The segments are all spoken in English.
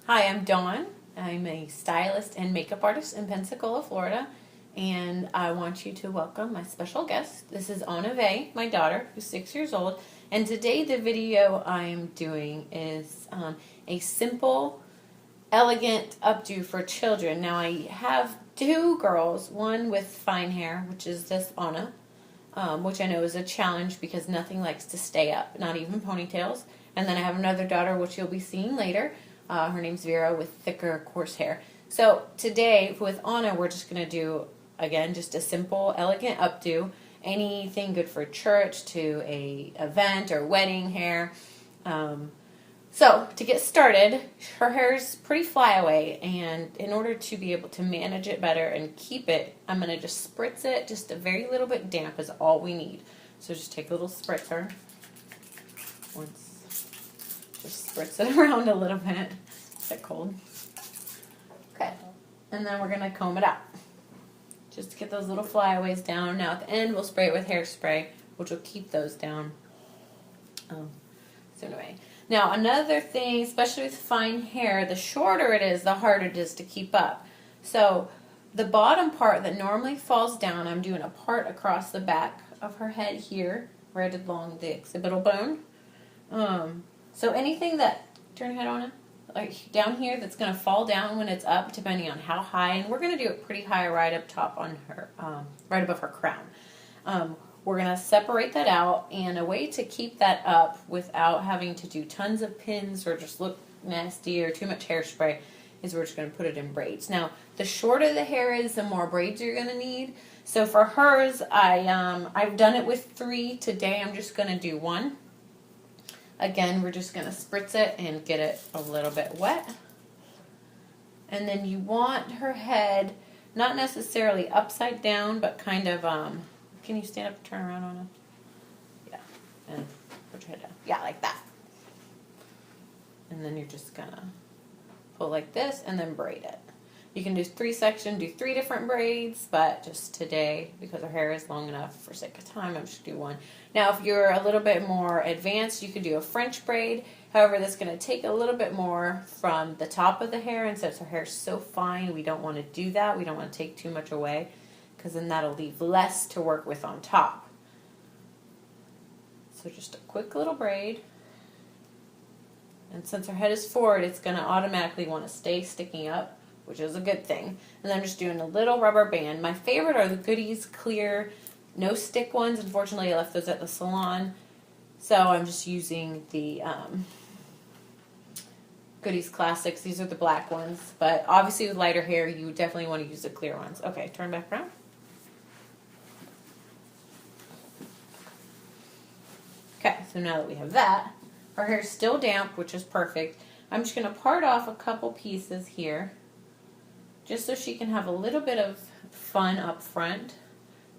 Hi, I'm Dawn. I'm a stylist and makeup artist in Pensacola, Florida, and I want you to welcome my special guest. This is Onave, my daughter, who's 6 years old, and today the video I'm doing is a simple, elegant updo for children. Now I have two girls, one with fine hair, which is this Anna, which I know is a challenge because nothing likes to stay up, not even ponytails. And then I have another daughter, which you'll be seeing later. Her name's Vera, with thicker, coarse hair. So today with Anna, we're just going to do, again, just a simple, elegant updo. Anything good for church to a event or wedding hair. So to get started, her hair's pretty flyaway, and in order to be able to manage it better and keep it, I'm going to just spritz it. Just a very little bit damp is all we need. So just take a little spritzer. Just spritz it around a little bit. Is that cold? Okay. And then we're going to comb it out. Just to get those little flyaways down. Now at the end, we'll spray it with hairspray, which will keep those down. So anyway. Now another thing, especially with fine hair, the shorter it is, the harder it is to keep up. So the bottom part that normally falls down, I'm doing a part across the back of her head here, right along the occipital bone. So anything that, turn your head on it, like down here, that's going to fall down when it's up, depending on how high, and we're going to do it pretty high right up top on her, right above her crown. We're going to separate that out, and a way to keep that up without having to do tons of pins or just look nasty or too much hairspray is we're just going to put it in braids. Now, the shorter the hair is, the more braids you're going to need. So for hers, I've done it with 3. Today I'm just going to do 1. Again, we're just going to spritz it and get it a little bit wet. And then you want her head not necessarily upside down, but kind of, can you stand up and turn around on it? Yeah. And put your head down. Yeah, like that. And then you're just going to pull like this and then braid it. You can do 3 sections, do 3 different braids, but just today, because her hair is long enough, for sake of time, I'm just going to do 1. Now, if you're a little bit more advanced, you could do a French braid. However, that's going to take a little bit more from the top of the hair, and since her hair is so fine, we don't want to do that. We don't want to take too much away, because then that'll leave less to work with on top. So just a quick little braid. And since her head is forward, it's going to automatically want to stay sticking up, which is a good thing. And then I'm just doing a little rubber band. My favorite are the Goodies clear, no stick ones. Unfortunately, I left those at the salon. So I'm just using the Goodies Classics. These are the black ones. But obviously with lighter hair, you definitely want to use the clear ones. Okay, turn back around. Okay, so now that we have that, our hair's still damp, which is perfect. I'm just going to part off a couple pieces here, just so she can have a little bit of fun up front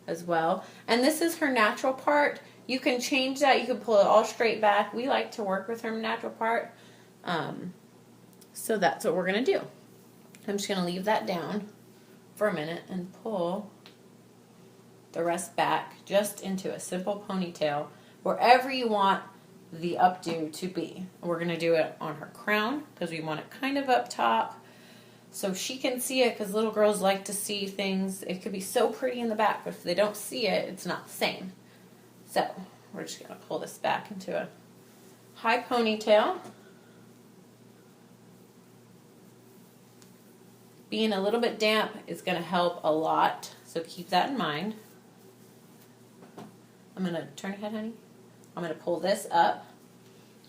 as well. And this is her natural part. You can change that. You can pull it all straight back. We like to work with her natural part. So that's what we're going to do. I'm just going to leave that down for a minute and pull the rest back just into a simple ponytail wherever you want the updo to be. We're going to do it on her crown because we want it kind of up top, so she can see it, because little girls like to see things. It could be so pretty in the back, but if they don't see it, it's not the same. So we're just going to pull this back into a high ponytail. Being a little bit damp is going to help a lot, so keep that in mind. I'm going to turn your head, honey. I'm going to pull this up,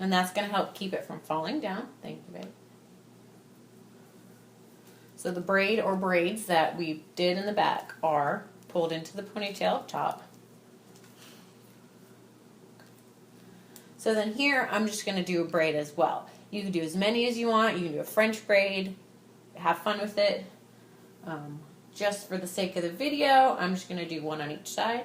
and that's going to help keep it from falling down. Thank you, babe. So the braid or braids that we did in the back are pulled into the ponytail up top. So then here, I'm just going to do a braid as well. You can do as many as you want. You can do a French braid. Have fun with it. Just for the sake of the video, I'm just going to do 1 on each side.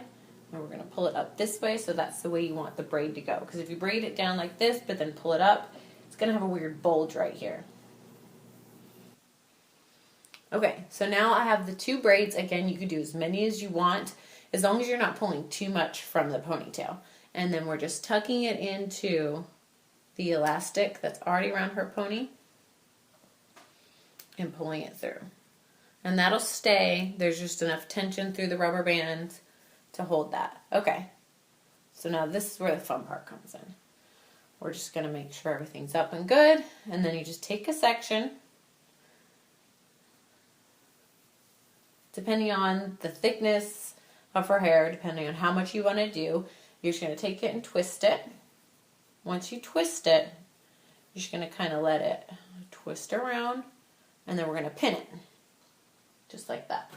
And we're going to pull it up this way, so that's the way you want the braid to go. Because if you braid it down like this, but then pull it up, it's going to have a weird bulge right here. Okay, so now I have the 2 braids. Again, you could do as many as you want, as long as you're not pulling too much from the ponytail. And then we're just tucking it into the elastic that's already around her pony. and pulling it through. And that'll stay. There's just enough tension through the rubber band to hold that. Okay. So now this is where the fun part comes in. We're just going to make sure everything's up and good. And then you just take a section. Depending on the thickness of her hair, depending on how much you want to do, you're just going to take it and twist it. Once you twist it, you're just going to kind of let it twist around. And then we're going to pin it. Just like that.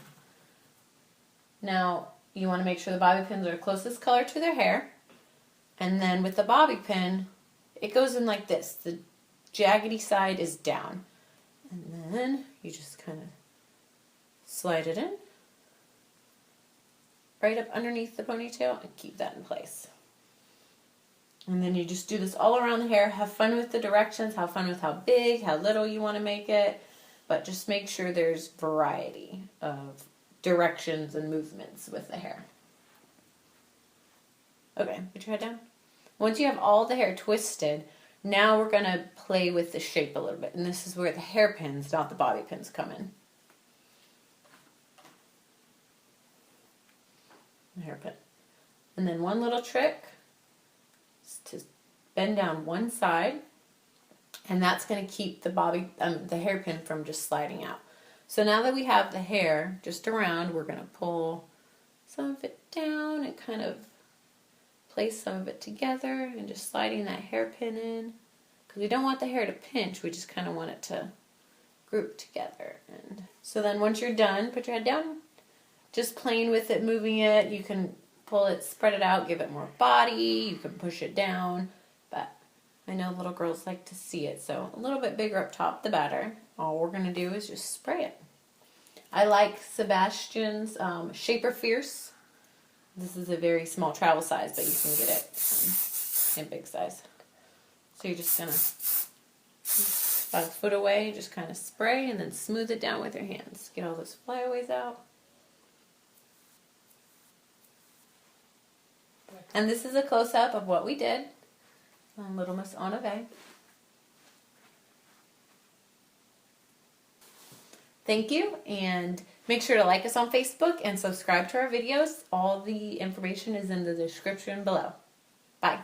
Now, you want to make sure the bobby pins are the closest color to their hair. And then with the bobby pin, it goes in like this. The jaggedy side is down. And then you just kind of slide it in. Right up underneath the ponytail and keep that in place. And then you just do this all around the hair. Have fun with the directions. Have fun with how big, how little you want to make it. But just make sure there's variety of directions and movements with the hair. Okay, put your head down. Once you have all the hair twisted, now we're going to play with the shape a little bit. And this is where the hairpins, not the bobby pins, come in. The hairpin. And then one little trick is to bend down one side. And that's going to keep the hairpin from just sliding out. So now that we have the hair just around, we're going to pull some of it down and kind of place some of it together and just sliding that hairpin in. Because we don't want the hair to pinch, we just kind of want it to group together. And so then once you're done, put your head down. Just playing with it, moving it. You can pull it, spread it out, give it more body. You can push it down. But I know little girls like to see it, so a little bit bigger up top, the better. All we're going to do is just spray it. I like Sebastian's Shaper Fierce. This is a very small travel size, but you can get it in big size. So you're just going to, about a foot away, just kind of spray and then smooth it down with your hands. Get all those flyaways out. And this is a close-up of what we did on Little Miss Onave. Thank you, and make sure to like us on Facebook and subscribe to our videos. All the information is in the description below. Bye.